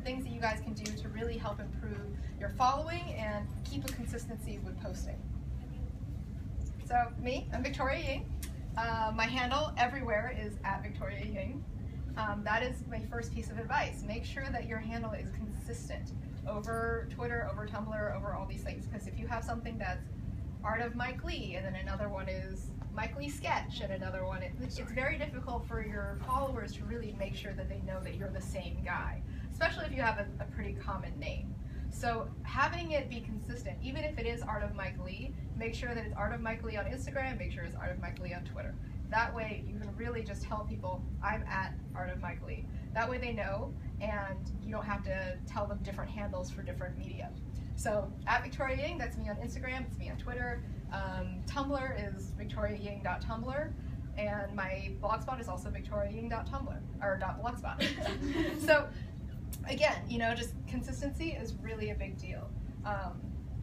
things that you guys can do to really help improve your following and keep a consistency with posting. So me, I'm Victoria Ying. My handle everywhere is @VictoriaYing. That is my first piece of advice. Make sure that your handle is consistent over Twitter, over Tumblr, over all these things. Because if you have something that's Art of Mike Lee, and then another one is Mike Lee Sketch, and another one, it's very difficult for your followers to really make sure that they know that you're the same guy, especially if you have a pretty common name. So having it be consistent, even if it is Art of Mike Lee, make sure that it's Art of Mike Lee on Instagram, make sure it's Art of Mike Lee on Twitter. That way you can really just tell people, I'm @Art of Mike Lee. That way they know, and you don't have to tell them different handles for different media. So @Victoria Ying, that's me on Instagram, it's me on Twitter. Tumblr is victoriaying.tumblr, and my blogspot is also victoriaying.tumblr, or .blogspot. So again, just consistency is really a big deal.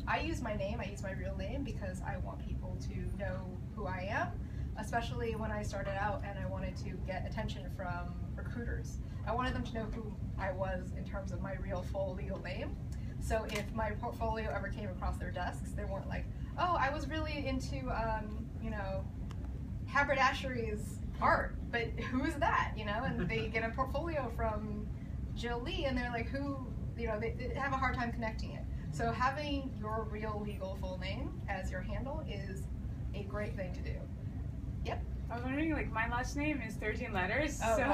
I use my name, I use my real name because I want people to know who I am, especially when I started out and I wanted to get attention from recruiters. I wanted them to know who I was in terms of my real full legal name. So if my portfolio ever came across their desks, they weren't like, oh, I was really into, haberdashery's art, but who's that, And they get a portfolio from Jill Lee, and they're like, who, they have a hard time connecting it. So having your real legal full name as your handle is a great thing to do. Yep. I was wondering, my last name is 13 letters. Oh, so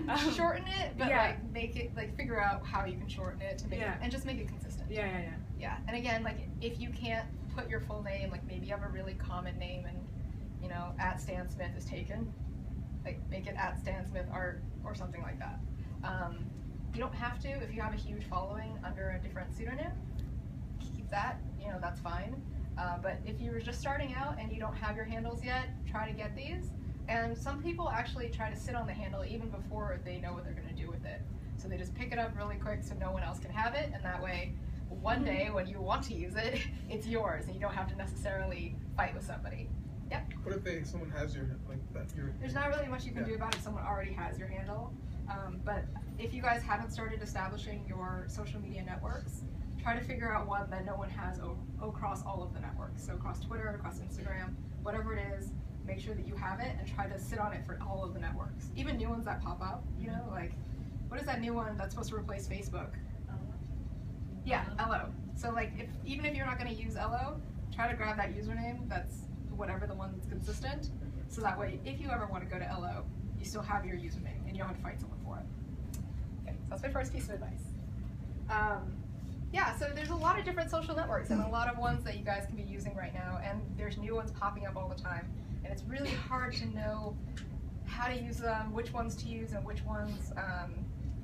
gosh. Shorten it, but yeah. Make it, figure out how you can shorten it to make it, and just make it consistent. Yeah. And again, if you can't put your full name, maybe you have a really common name and, @Stan Smith is taken, make it @Stan Smith Art or something like that. You don't have to, if you have a huge following under a different pseudonym, keep that, that's fine. But if you're just starting out and you don't have your handles yet, try to get these. And some people actually try to sit on the handle even before they know what they're going to do with it. So they just pick it up really quick so no one else can have it, and that way, one day when you want to use it, it's yours, and you don't have to necessarily fight with somebody. Yep. What if someone has your There's not really much you can do about it if someone already has your handle. But if you guys haven't started establishing your social media networks, try to figure out one that no one has across all of the networks. So across Twitter, across Instagram, whatever it is, make sure that you have it and try to sit on it for all of the networks. Even new ones that pop up, what is that new one that's supposed to replace Facebook? Yeah, LO. So even if you're not going to use LO, try to grab that username that's whatever the one that's consistent. So that way, if you ever want to go to LO, you still have your username and you don't have to fight someone for it. Okay, so that's my first piece of advice. Yeah, so there's a lot of different social networks and a lot of ones that you guys can be using right now, and there's new ones popping up all the time. And it's really hard to know how to use them, which ones to use, and which ones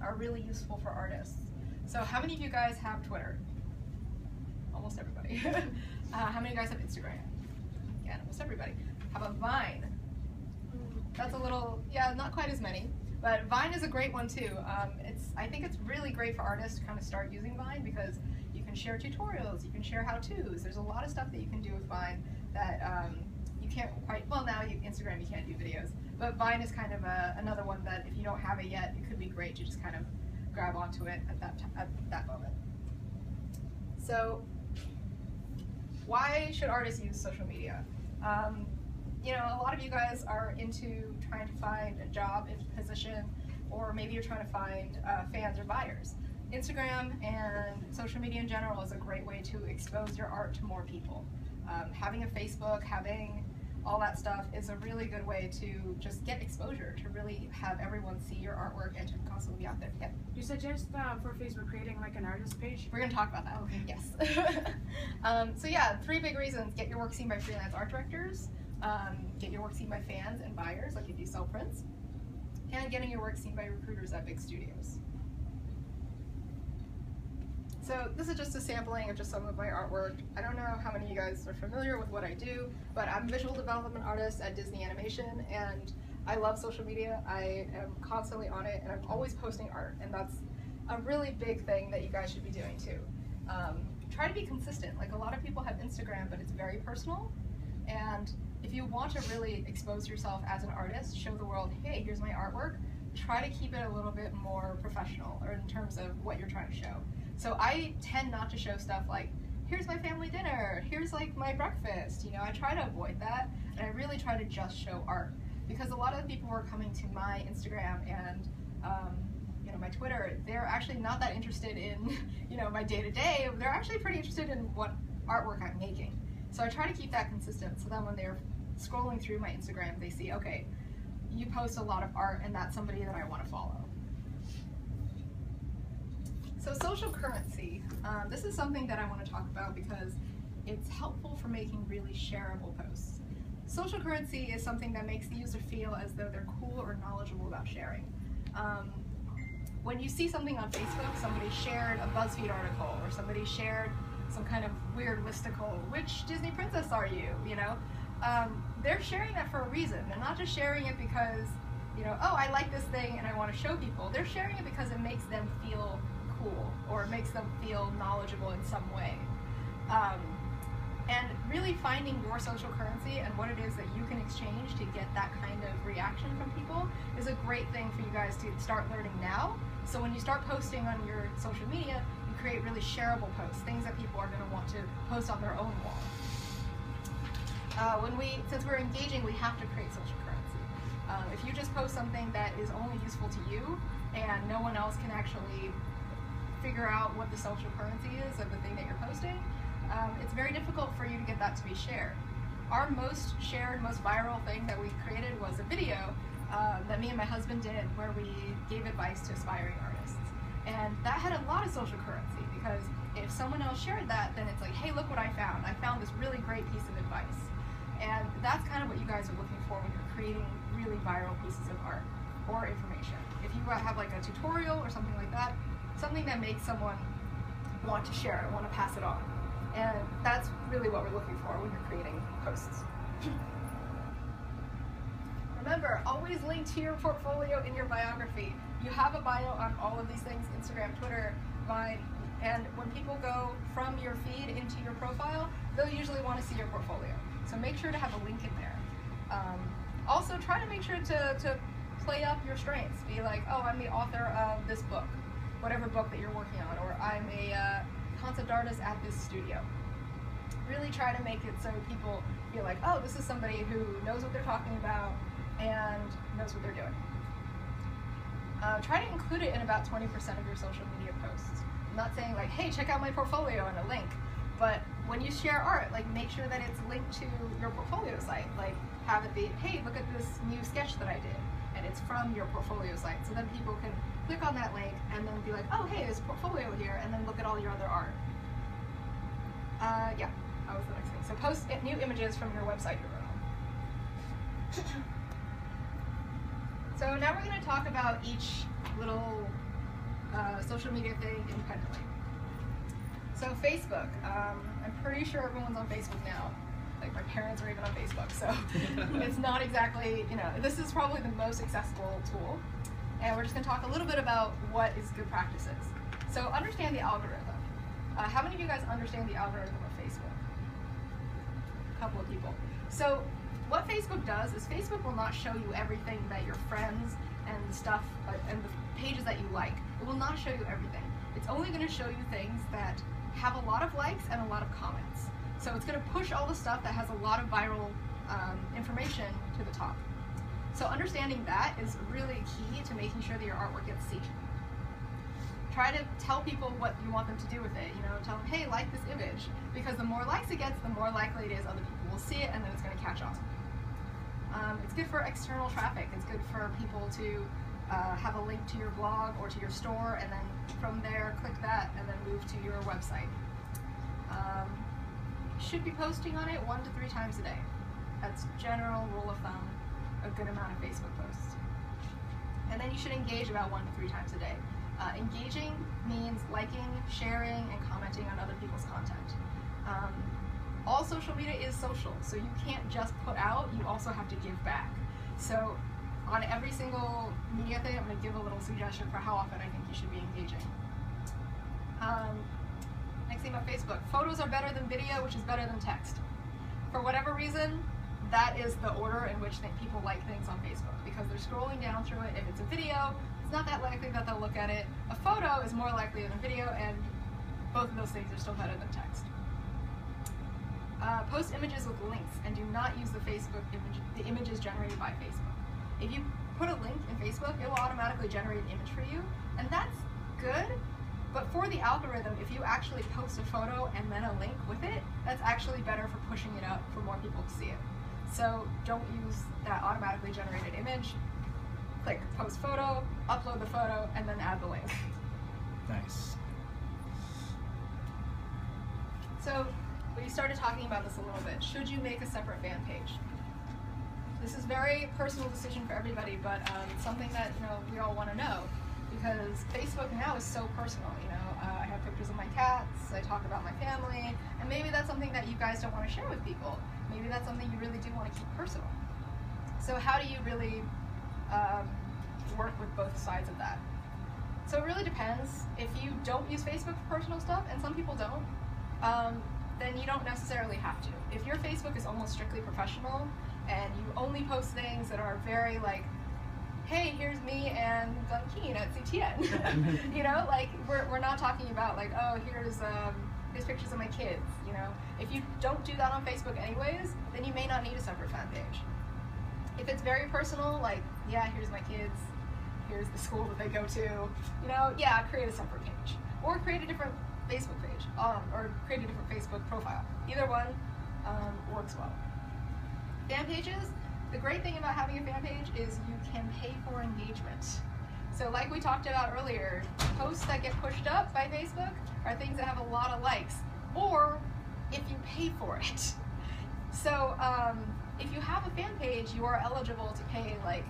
are really useful for artists. So how many of you guys have Twitter? Almost everybody. How many of you guys have Instagram? Yeah, almost everybody. How about Vine? That's a little, not quite as many. But Vine is a great one too. I think it's really great for artists to kind of start using Vine because you can share tutorials, you can share how-tos. There's a lot of stuff that you can do with Vine that you can't quite, well now Instagram you can't do videos, but Vine is kind of another one that if you don't have it yet, it could be great to just kind of grab onto it at that moment. So why should artists use social media? A lot of you guys are into trying to find a job, a position, or maybe you're trying to find fans or buyers. Instagram and social media in general is a great way to expose your art to more people. Having a Facebook, having all that stuff is a really good way to just get exposure, to really have everyone see your artwork and to constantly be out there. Yep. You suggest for Facebook creating an artist page? We're going to talk about that. Okay. Yes. So yeah, 3 big reasons. Get your work seen by freelance art directors, get your work seen by fans and buyers, like if you sell prints, and getting your work seen by recruiters at big studios. So this is just a sampling of just some of my artwork. I don't know how many of you guys are familiar with what I do, but I'm a visual development artist at Disney Animation, and I love social media. I am constantly on it, and I'm always posting art, and that's a really big thing that you guys should be doing too. Try to be consistent. A lot of people have Instagram, but it's very personal, and if you want to really expose yourself as an artist, show the world, hey, here's my artwork, try to keep it a little bit more professional, or in terms of what you're trying to show. So I tend not to show stuff like, here's my family dinner, here's like my breakfast, you know, I try to avoid that, and I really try to just show art. Because a lot of the people who are coming to my Instagram and you know, my Twitter, they're actually not that interested in, you know, my day-to-day, they're actually pretty interested in what artwork I'm making. So I try to keep that consistent, so then when they're scrolling through my Instagram, they see, okay, you post a lot of art and that's somebody that I want to follow. So social currency, this is something that I want to talk about because it's helpful for making really shareable posts. Social currency is something that makes the user feel as though they're cool or knowledgeable about sharing. When you see something on Facebook, somebody shared a BuzzFeed article, or somebody shared some kind of weird listicle, which Disney princess are you, you know? They're sharing that for a reason. They're not just sharing it because, you know, oh, I like this thing and I want to show people. They're sharing it because it makes them feel cool, or it makes them feel knowledgeable in some way. And really finding your social currency and what it is that you can exchange to get that kind of reaction from people is a great thing for you guys to start learning now. So when you start posting on your social media, you create really shareable posts, things that people are going to want to post on their own wall. Since we're engaging, we have to create social currency. If you just post something that is only useful to you and no one else can actually figure out what the social currency is of the thing that you're posting, it's very difficult for you to get that to be shared. Our most shared, most viral thing that we created was a video that me and my husband did where we gave advice to aspiring artists. And that had a lot of social currency because if someone else shared that, then it's like, hey, look what I found. I found this really great piece of advice. And that's kind of what you guys are looking for when you're creating really viral pieces of art or information. If you have like a tutorial or something like that, something that makes someone want to share it, want to pass it on. And that's really what we're looking for when you're creating posts. Remember, always link to your portfolio in your biography. You have a bio on all of these things, Instagram, Twitter, Vine, and when people go from your feed into your profile, they'll usually want to see your portfolio. So make sure to have a link in there. Also, try to make sure to play up your strengths. Be like, oh, I'm the author of this book, whatever book that you're working on, or I'm a concept artist at this studio. Really try to make it so people feel like, oh, this is somebody who knows what they're talking about and knows what they're doing. Try to include it in about 20% of your social media posts. I'm not saying like, hey, check out my portfolio and a link, but when you share art, like make sure that it's linked to your portfolio site. Like have it be, hey, look at this new sketch that I did, and it's from your portfolio site. So then people can click on that link and then be like, oh, hey, there's a portfolio here, and then look at all your other art. Yeah, that was the next thing. So post new images from your website URL. So now we're going to talk about each little social media thing independently. So Facebook, I'm pretty sure everyone's on Facebook now. Like my parents are even on Facebook, so it's not exactly, you know, this is probably the most accessible tool. And we're just going to talk a little bit about what is good practices. So understand the algorithm. How many of you guys understand the algorithm of Facebook? A couple of people. So what Facebook does is Facebook will not show you everything that your friends and the stuff and the pages that you like. It will not show you everything. It's only going to show you things that have a lot of likes and a lot of comments. So it's going to push all the stuff that has a lot of viral information to the top. So understanding that is really key to making sure that your artwork gets seen. Try to tell people what you want them to do with it. You know, tell them, hey, like this image, because the more likes it gets, the more likely it is other people will see it, and then it's going to catch on. It's good for external traffic. It's good for people to have a link to your blog or to your store, and then from there click that and then move to your website. Should be posting on it 1 to 3 times a day. That's general rule of thumb, a good amount of Facebook posts. And then you should engage about 1 to 3 times a day. Engaging means liking, sharing, and commenting on other people's content. All social media is social, so you can't just put out, you also have to give back. So on every single media thing, I'm going to give a little suggestion for how often I think you should be engaging. Next thing about Facebook, photos are better than video, which is better than text. For whatever reason, that is the order in which people like things on Facebook, because they're scrolling down through it. If it's a video, it's not that likely that they'll look at it. A photo is more likely than a video, and both of those things are still better than text. Post images with links, and do not use the images generated by Facebook. If you put a link in Facebook, it will automatically generate an image for you, and that's good. But for the algorithm, if you actually post a photo and then a link with it, that's actually better for pushing it up for more people to see it. So don't use that automatically generated image. Click post photo, upload the photo, and then add the link. Nice. So we started talking about this a little bit. Should you make a separate fan page? This is a very personal decision for everybody, but something that we all want to know. Because Facebook now is so personal, I have pictures of my cats, I talk about my family, and maybe that's something that you guys don't want to share with people. Maybe that's something you really do want to keep personal. So how do you really work with both sides of that? So it really depends. If you don't use Facebook for personal stuff, and some people don't, then you don't necessarily have to. If your Facebook is almost strictly professional, and you only post things that are very like, hey, here's me and Gunkeen at CTN. Like we're not talking about like, oh, here's pictures of my kids. If you don't do that on Facebook anyways, then you may not need a separate fan page. If it's very personal, like, yeah, here's my kids, here's the school that they go to, yeah, create a separate page, or create a different Facebook page, or create a different Facebook profile. Either one works well. Fan pages. The great thing about having a fan page is you can pay for engagement. So like we talked about earlier, posts that get pushed up by Facebook are things that have a lot of likes, or if you pay for it. So if you have a fan page, you are eligible to pay like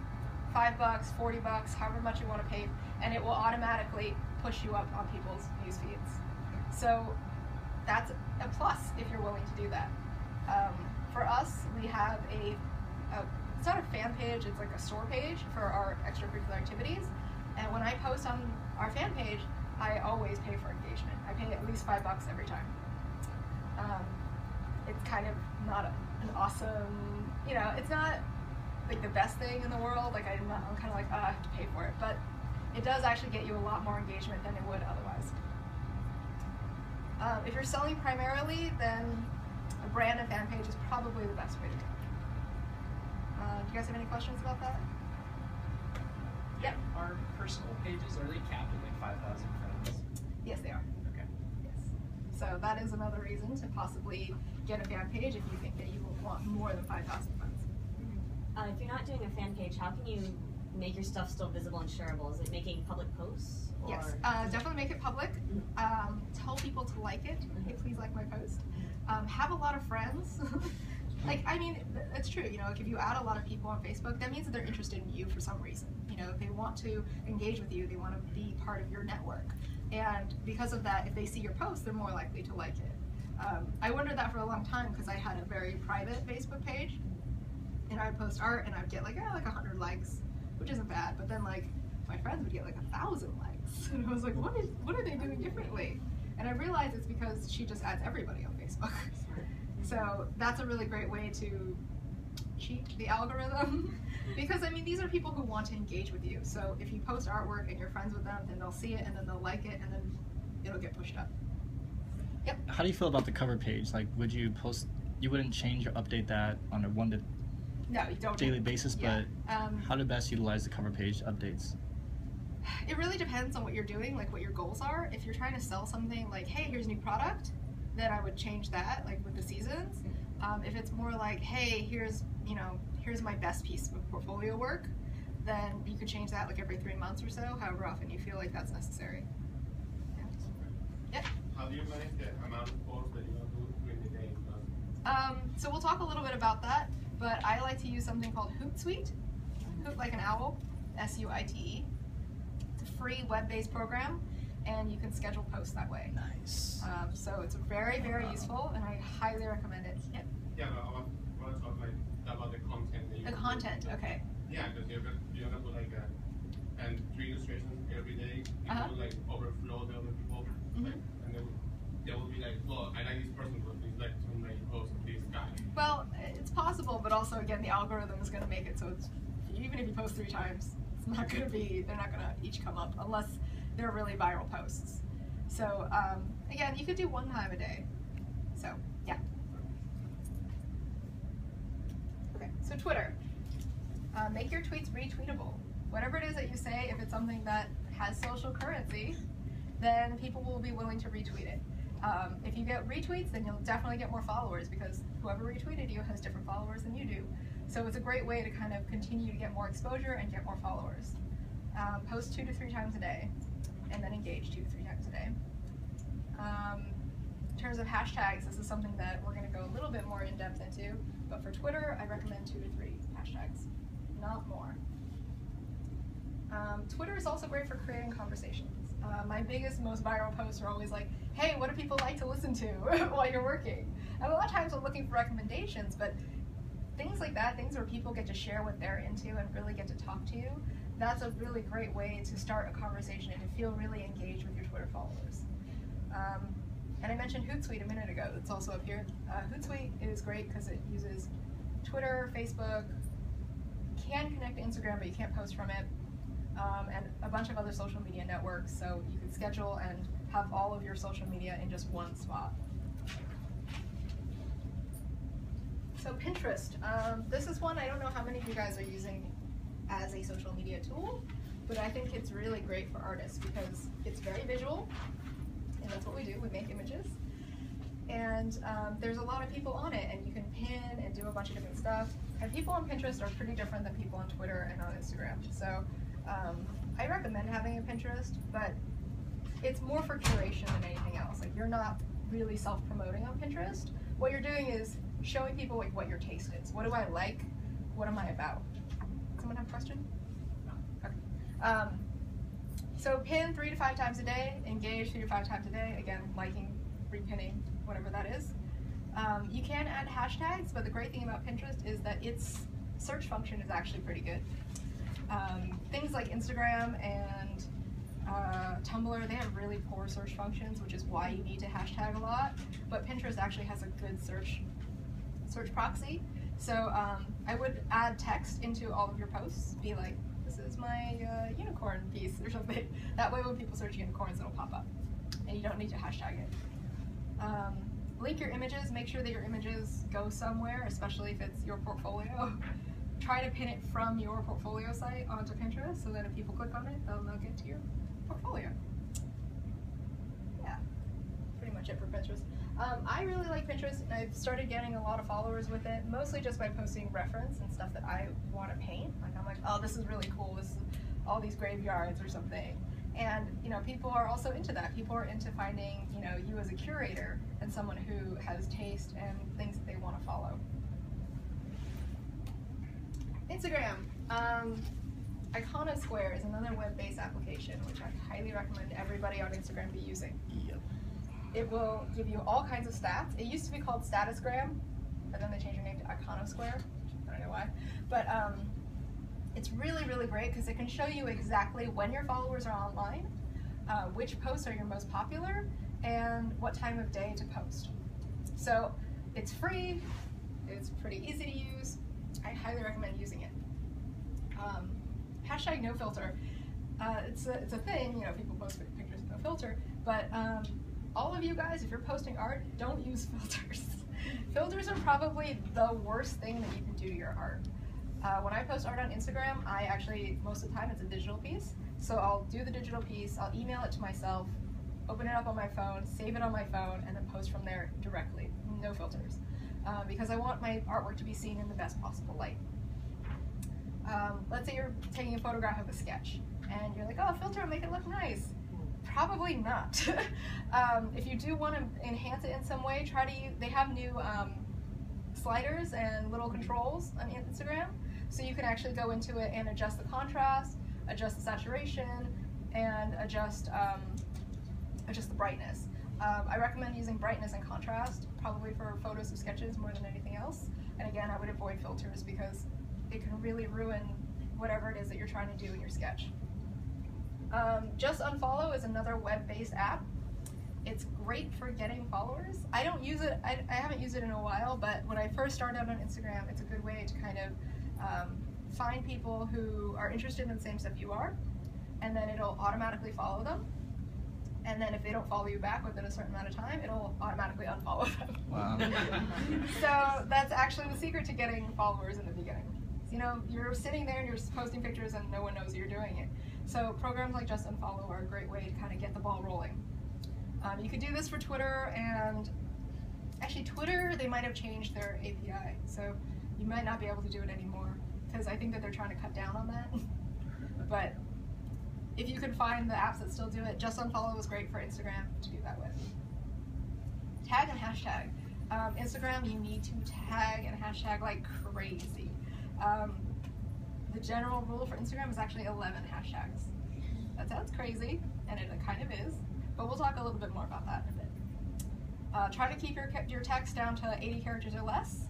$5, $40, however much you want to pay, and it will automatically push you up on people's news feeds. So that's a plus if you're willing to do that. For us, we have it's not a fan page, it's like a store page for our extracurricular activities. And when I post on our fan page, I always pay for engagement. I pay at least $5 every time. It's kind of not an awesome, it's not like the best thing in the world. Like I'm kind of like, oh, I have to pay for it. But it does actually get you a lot more engagement than it would otherwise. If you're selling primarily, then a brand and fan page is probably the best way to go. Do you guys have any questions about that? Yeah. Are personal pages, are they capped at like 5,000 friends? Yes, they are. Okay. Yes. So that is another reason to possibly get a fan page if you think that you will want more than 5,000 friends. If you're not doing a fan page, how can you make your stuff still visible and shareable? Is it making public posts? Or? Yes, definitely make it public. Tell people to like it. Hey, please like my post. Have a lot of friends. It's true, like if you add a lot of people on Facebook, that means that they're interested in you for some reason. If they want to engage with you, they want to be part of your network. And because of that, if they see your post, they're more likely to like it. I wondered that for a long time because I had a very private Facebook page, and I would post art and I'd get like 100 likes, which isn't bad, but then like my friends would get like 1,000 likes. And I was like, what are they doing differently? And I realized it's because she just adds everybody on Facebook. So that's a really great way to cheat the algorithm. Because these are people who want to engage with you. So if you post artwork and you're friends with them, then they'll see it and then they'll like it and then it'll get pushed up. Yep. How do you feel about the cover page? Like, would you post, you wouldn't change or update that on a daily basis, yeah. But how to best utilize the cover page updates? It really depends on what you're doing, like what your goals are. If you're trying to sell something like, hey, here's a new product, then I would change that, like with the seasons. If it's more like, hey, here's my best piece of portfolio work, then you could change that like every 3 months or so, however often you feel like that's necessary. Yeah. Yep. How do you manage the amount of posts that you do during the day? So we'll talk a little bit about that, but I like to use something called Hootsuite. Hoot like an owl, S-U-I-T-E. It's a free web-based program, and you can schedule posts that way. Nice. So it's very, very useful, and I highly recommend it. Yep. Yeah, but I want to talk about the content. That you The content, okay. Yeah, because you're gonna put like 3 illustrations every day. It will like overflow the other people, like, and they will be like, well, I like this person, but please like to make post of this guy. Well, it's possible, but also again the algorithm is going to make it so it's, even if you post 3 times, it's not going to be, they're not going to each come up unless they're really viral posts. So again, you could do 1 time a day. So yeah. Okay, so Twitter. Make your tweets retweetable. Whatever it is that you say, if it's something that has social currency, then people will be willing to retweet it. If you get retweets, then you'll definitely get more followers because whoever retweeted you has different followers than you do. So it's a great way to kind of continue to get more exposure and get more followers. Post 2 to 3 times a day, and then engage 2 to 3 times a day. In terms of hashtags, this is something that we're going to go a little bit more in depth into, but for Twitter, I recommend 2 to 3 hashtags, not more. Twitter is also great for creating conversations. My biggest, most viral posts are always like, hey, what do people like to listen to while you're working? And a lot of times I'm looking for recommendations, but things like that, things where people get to share what they're into and really get to talk to you, that's a really great way to start a conversation and to feel really engaged with your Twitter followers. And I mentioned Hootsuite a minute ago, it's also up here. Hootsuite is great because it uses Twitter, Facebook, can connect to Instagram, but you can't post from it. And a bunch of other social media networks, so you can schedule and have all of your social media in just one spot. So Pinterest, this is one I don't know how many of you guys are using as a social media tool, but I think it's really great for artists because it's very visual, and that's what we do, we make images. And there's a lot of people on it, and you can pin and do a bunch of different stuff. And people on Pinterest are pretty different than people on Twitter and on Instagram. So I recommend having a Pinterest, but it's more for curation than anything else. Like, you're not really self-promoting on Pinterest. What you're doing is showing people like what your taste is. What do I like? What am I about? Someone have a question? No. Okay. So pin 3 to 5 times a day, engage 3 to 5 times a day. Again, liking, repinning, whatever that is. You can add hashtags, but the great thing about Pinterest is that its search function is actually pretty good. Things like Instagram and Tumblr, they have really poor search functions, which is why you need to hashtag a lot. But Pinterest actually has a good search proxy. So I would add text into all of your posts. Be like, this is my unicorn piece or something. That way when people search unicorns, it'll pop up. And you don't need to hashtag it. Link your images. Make sure that your images go somewhere, especially if it's your portfolio. Try to pin it from your portfolio site onto Pinterest so that if people click on it, they'll get to your portfolio. Yeah, pretty much it for Pinterest. I really like Pinterest, and I've started getting a lot of followers with it, mostly just by posting reference and stuff that I want to paint. Like, I'm like, oh, this is really cool. This is all these graveyards or something. And, you know, people are also into that. People are into finding, you know, you as a curator and someone who has taste and things that they want to follow. Instagram. Iconosquare is another web-based application, which I highly recommend everybody on Instagram be using. Yep. It will give you all kinds of stats. It used to be called Statusgram, but then they changed their name to Iconosquare. I don't know why. But it's really, really great because it can show you exactly when your followers are online, which posts are your most popular, and what time of day to post. So it's free, it's pretty easy to use. I highly recommend using it. Hashtag no filter. It's a thing, you know, people post pictures with no filter, but all of you guys, if you're posting art, don't use filters. Filters are probably the worst thing that you can do to your art. When I post art on Instagram, I actually, most of the time, it's a digital piece. So I'll do the digital piece, I'll email it to myself, open it up on my phone, save it on my phone, and then post from there directly, no filters. Because I want my artwork to be seen in the best possible light. Let's say you're taking a photograph of a sketch, and you're like, oh, filter will make it look nice. Probably not. If you do want to enhance it in some way, try to use, they have new sliders and little controls on Instagram, so you can actually go into it and adjust the contrast, adjust the saturation, and adjust the brightness. I recommend using brightness and contrast, probably for photos of sketches more than anything else. And again, I would avoid filters because it can really ruin whatever it is that you're trying to do in your sketch. Just Unfollow is another web-based app. It's great for getting followers. I don't use it, I haven't used it in a while, but when I first started out on Instagram, it's a good way to kind of find people who are interested in the same stuff you are, and then it'll automatically follow them. And then if they don't follow you back within a certain amount of time, it'll automatically unfollow them. Wow. So that's actually the secret to getting followers in the beginning. You know, you're sitting there and you're posting pictures and no one knows you're doing it. So programs like Just Unfollow are a great way to kind of get the ball rolling. You could do this for Twitter, and actually Twitter, they might have changed their API, so you might not be able to do it anymore, because I think that they're trying to cut down on that. But if you can find the apps that still do it, Just Unfollow is great for Instagram to do that with. Tag and hashtag. Instagram, you need to tag and hashtag like crazy. The general rule for Instagram is actually 11 hashtags. That sounds crazy, and it kind of is, but we'll talk a little bit more about that in a bit. Try to keep your text down to 80 characters or less,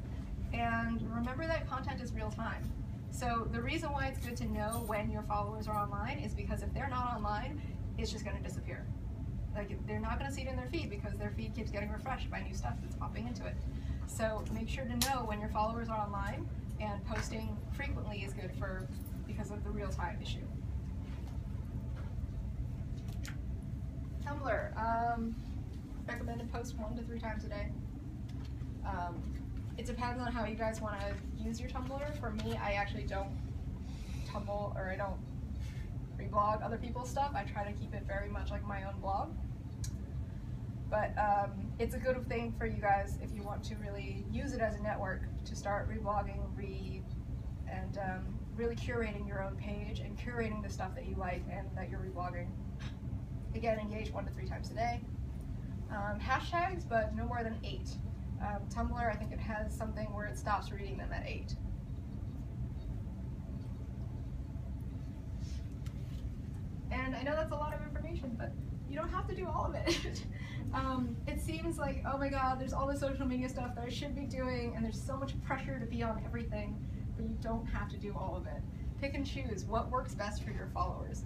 and remember that content is real time. So the reason why it's good to know when your followers are online is because if they're not online, it's just going to disappear. Like, they're not going to see it in their feed because their feed keeps getting refreshed by new stuff that's popping into it. So make sure to know when your followers are online, and posting frequently is good because of the real-time issue. Tumblr, recommended post 1 to 3 times a day. It depends on how you guys want to use your Tumblr. For me, I actually don't tumble, or I don't reblog other people's stuff. I try to keep it very much like my own blog. But it's a good thing for you guys if you want to really use it as a network to start reblogging, and really curating your own page and curating the stuff that you like and that you're reblogging. Again, engage 1 to 3 times a day. Hashtags, but no more than 8. Tumblr, I think it has something where it stops reading them at 8. And I know that's a lot of information, but you don't have to do all of it. It seems like, oh my god, there's all this social media stuff that I should be doing, and there's so much pressure to be on everything, but you don't have to do all of it. Pick and choose what works best for your followers.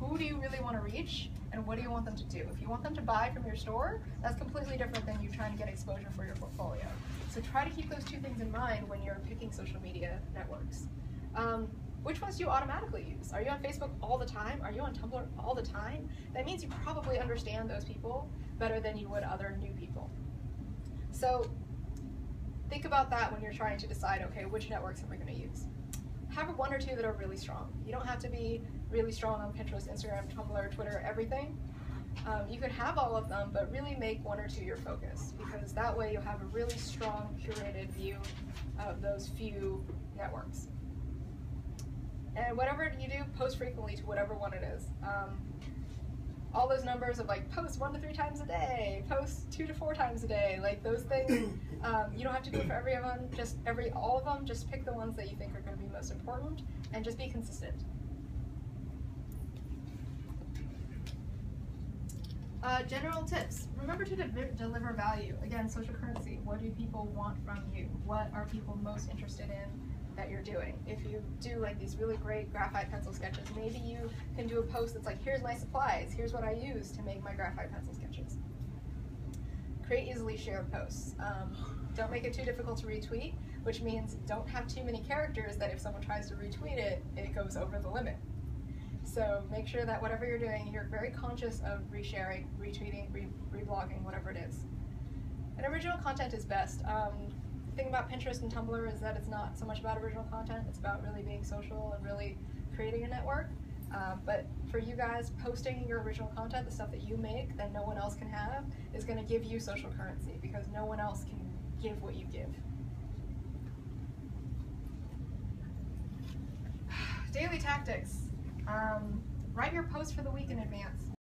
Who do you really want to reach, and what do you want them to do? If you want them to buy from your store, that's completely different than you trying to get exposure for your portfolio. So try to keep those two things in mind when you're picking social media networks. Which ones do you automatically use? Are you on Facebook all the time? Are you on Tumblr all the time? That means you probably understand those people better than you would other new people. So think about that when you're trying to decide, okay, which networks am I going to use? Have 1 or 2 that are really strong. You don't have to be really strong on Pinterest, Instagram, Tumblr, Twitter, everything. You could have all of them, but really make 1 or 2 your focus, because that way you'll have a really strong, curated view of those few networks. And whatever you do, post frequently to whatever one it is. All those numbers of like post 1 to 3 times a day, post 2 to 4 times a day, like those things, you don't have to do it for every one, just all of them, just pick the ones that you think are going to be most important, and just be consistent. General tips. Remember to deliver value. Again, social currency. What do people want from you? What are people most interested in that you're doing? If you do like these really great graphite pencil sketches, maybe you can do a post that's like, here's my supplies, here's what I use to make my graphite pencil sketches. Create easily shared posts. Don't make it too difficult to retweet, which means don't have too many characters that if someone tries to retweet it, it goes over the limit. So make sure that whatever you're doing, you're very conscious of resharing, retweeting, reblogging, whatever it is. And original content is best. The thing about Pinterest and Tumblr is that it's not so much about original content, it's about really being social and really creating a network. But for you guys, posting your original content, the stuff that you make that no one else can have, is going to give you social currency, because no one else can give what you give. Daily tactics. Write your post for the week in advance.